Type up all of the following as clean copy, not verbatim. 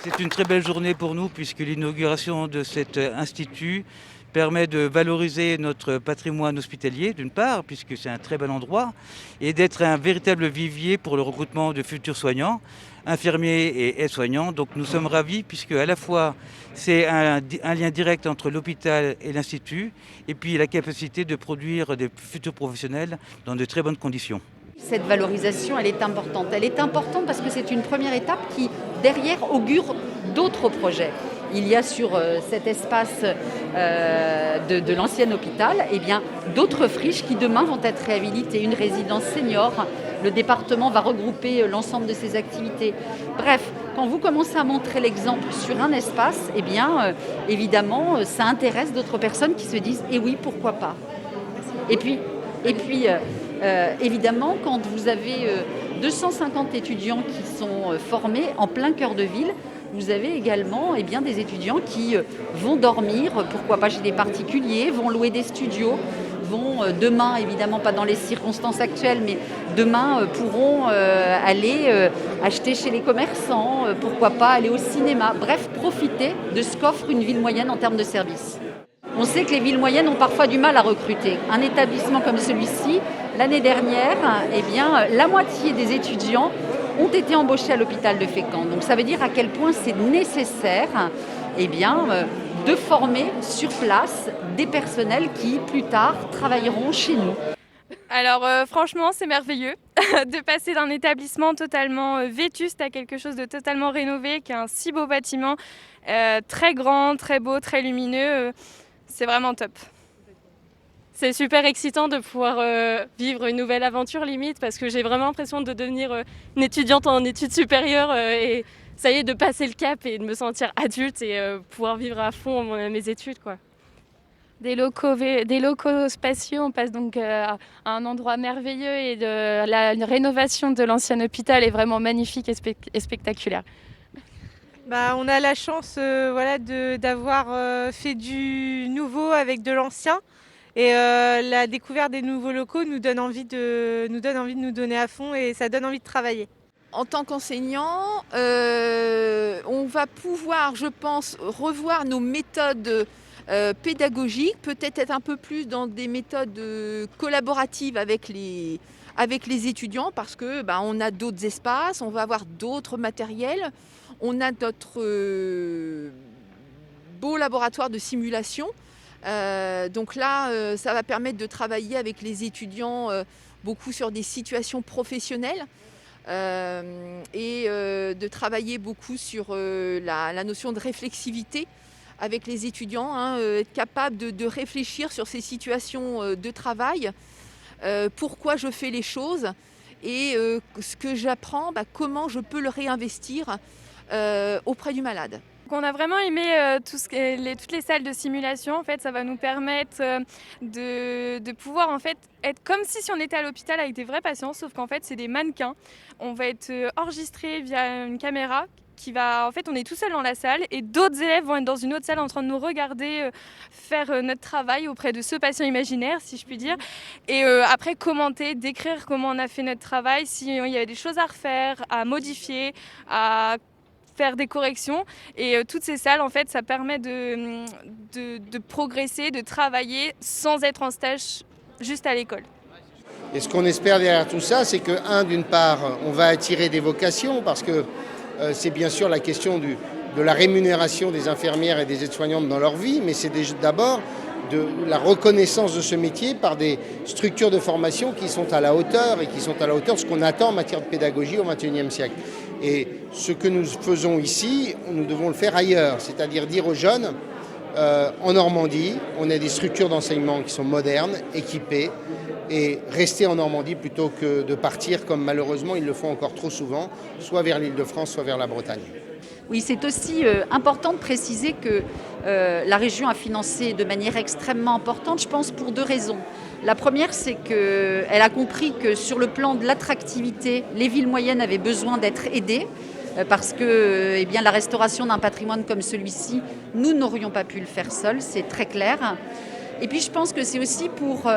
C'est une très belle journée pour nous puisque l'inauguration de cet institut permet de valoriser notre patrimoine hospitalier d'une part, puisque c'est un très bel endroit, et d'être un véritable vivier pour le recrutement de futurs soignants, infirmiers et aides-soignants. Donc nous sommes ravis puisque à la fois c'est un lien direct entre l'hôpital et l'institut et puis la capacité de produire des futurs professionnels dans de très bonnes conditions. Cette valorisation, elle est importante. Elle est importante parce que c'est une première étape qui, derrière, augure d'autres projets. Il y a sur cet espace de l'ancien hôpital d'autres friches qui demain vont être réhabilitées. Une résidence senior, le département va regrouper l'ensemble de ses activités. Bref, quand vous commencez à montrer l'exemple sur un espace, évidemment, ça intéresse d'autres personnes qui se disent « eh oui, pourquoi pas ». Et puis évidemment, quand vous avez 250 étudiants qui sont formés en plein cœur de ville, vous avez également des étudiants qui vont dormir, pourquoi pas chez des particuliers, vont louer des studios, vont demain, évidemment pas dans les circonstances actuelles, mais demain pourront aller acheter chez les commerçants, pourquoi pas aller au cinéma, bref, profiter de ce qu'offre une ville moyenne en termes de services. On sait que les villes moyennes ont parfois du mal à recruter. Un établissement comme celui-ci, l'année dernière, la moitié des étudiants ont été embauchés à l'hôpital de Fécamp. Donc ça veut dire à quel point c'est nécessaire de former sur place des personnels qui, plus tard, travailleront chez nous. Alors franchement, c'est merveilleux de passer d'un établissement totalement vétuste à quelque chose de totalement rénové, qui est un si beau bâtiment, très grand, très beau, très lumineux. C'est vraiment top. C'est super excitant de pouvoir vivre une nouvelle aventure limite parce que j'ai vraiment l'impression de devenir une étudiante en études supérieures et ça y est, de passer le cap et de me sentir adulte et pouvoir vivre à fond mes études, quoi. Des locaux spacieux, on passe donc à un endroit merveilleux et la rénovation de l'ancien hôpital est vraiment magnifique et spectaculaire. On a la chance d'avoir fait du nouveau avec de l'ancien et la découverte des nouveaux locaux nous donne envie de nous donner à fond et ça donne envie de travailler. En tant qu'enseignant, on va pouvoir, je pense, revoir nos méthodes pédagogiques, peut-être être un peu plus dans des méthodes collaboratives avec les étudiants parce que on a d'autres espaces, on va avoir d'autres matériels. On a notre beau laboratoire de simulation. Donc là, ça va permettre de travailler avec les étudiants beaucoup sur des situations professionnelles et de travailler beaucoup sur la notion de réflexivité avec les étudiants, être capable de réfléchir sur ces situations de travail, pourquoi je fais les choses et ce que j'apprends, comment je peux le réinvestir auprès du malade. Donc on a vraiment aimé toutes les salles de simulation. En fait, ça va nous permettre de pouvoir être comme si on était à l'hôpital avec des vrais patients, sauf qu'en fait c'est des mannequins. On va être enregistré via une caméra on est tout seul dans la salle et d'autres élèves vont être dans une autre salle en train de nous regarder faire notre travail auprès de ce patient imaginaire, si je puis dire. Et après commenter, décrire comment on a fait notre travail, s'il y avait des choses à refaire, à modifier, à faire des corrections. Et toutes ces salles, en fait, ça permet de progresser, de travailler sans être en stage juste à l'école. Et ce qu'on espère derrière tout ça, c'est que, d'une part, on va attirer des vocations parce que c'est bien sûr la question de la rémunération des infirmières et des aides-soignantes dans leur vie, mais c'est d'abord de la reconnaissance de ce métier par des structures de formation qui sont à la hauteur et qui sont à la hauteur de ce qu'on attend en matière de pédagogie au XXIe siècle. Et ce que nous faisons ici, nous devons le faire ailleurs, c'est-à-dire dire aux jeunes, en Normandie, on a des structures d'enseignement qui sont modernes, équipées, et rester en Normandie plutôt que de partir, comme malheureusement ils le font encore trop souvent, soit vers l'Île-de-France, soit vers la Bretagne. Oui, c'est aussi important de préciser que la région a financé de manière extrêmement importante, je pense, pour deux raisons. La première, c'est qu'elle a compris que sur le plan de l'attractivité, les villes moyennes avaient besoin d'être aidées parce que la restauration d'un patrimoine comme celui-ci, nous n'aurions pas pu le faire seuls, c'est très clair. Et puis je pense que c'est aussi pour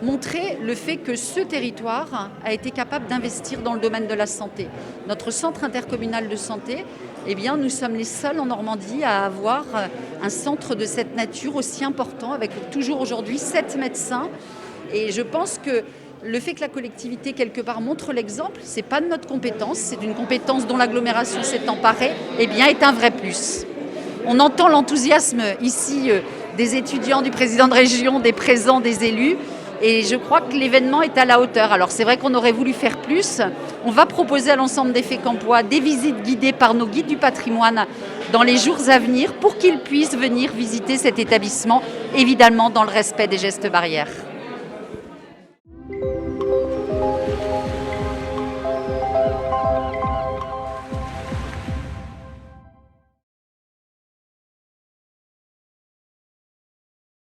montrer le fait que ce territoire a été capable d'investir dans le domaine de la santé. Notre centre intercommunal de santé eh bien, nous sommes les seuls en Normandie à avoir un centre de cette nature aussi important, avec toujours aujourd'hui 7 médecins. Et je pense que le fait que la collectivité, quelque part, montre l'exemple, ce n'est pas de notre compétence, c'est une compétence dont l'agglomération s'est emparée, eh bien, est un vrai plus. On entend l'enthousiasme ici des étudiants, du président de région, des présents, des élus. Et je crois que l'événement est à la hauteur. Alors c'est vrai qu'on aurait voulu faire plus. On va proposer à l'ensemble des Fécampois des visites guidées par nos guides du patrimoine dans les jours à venir pour qu'ils puissent venir visiter cet établissement, évidemment dans le respect des gestes barrières.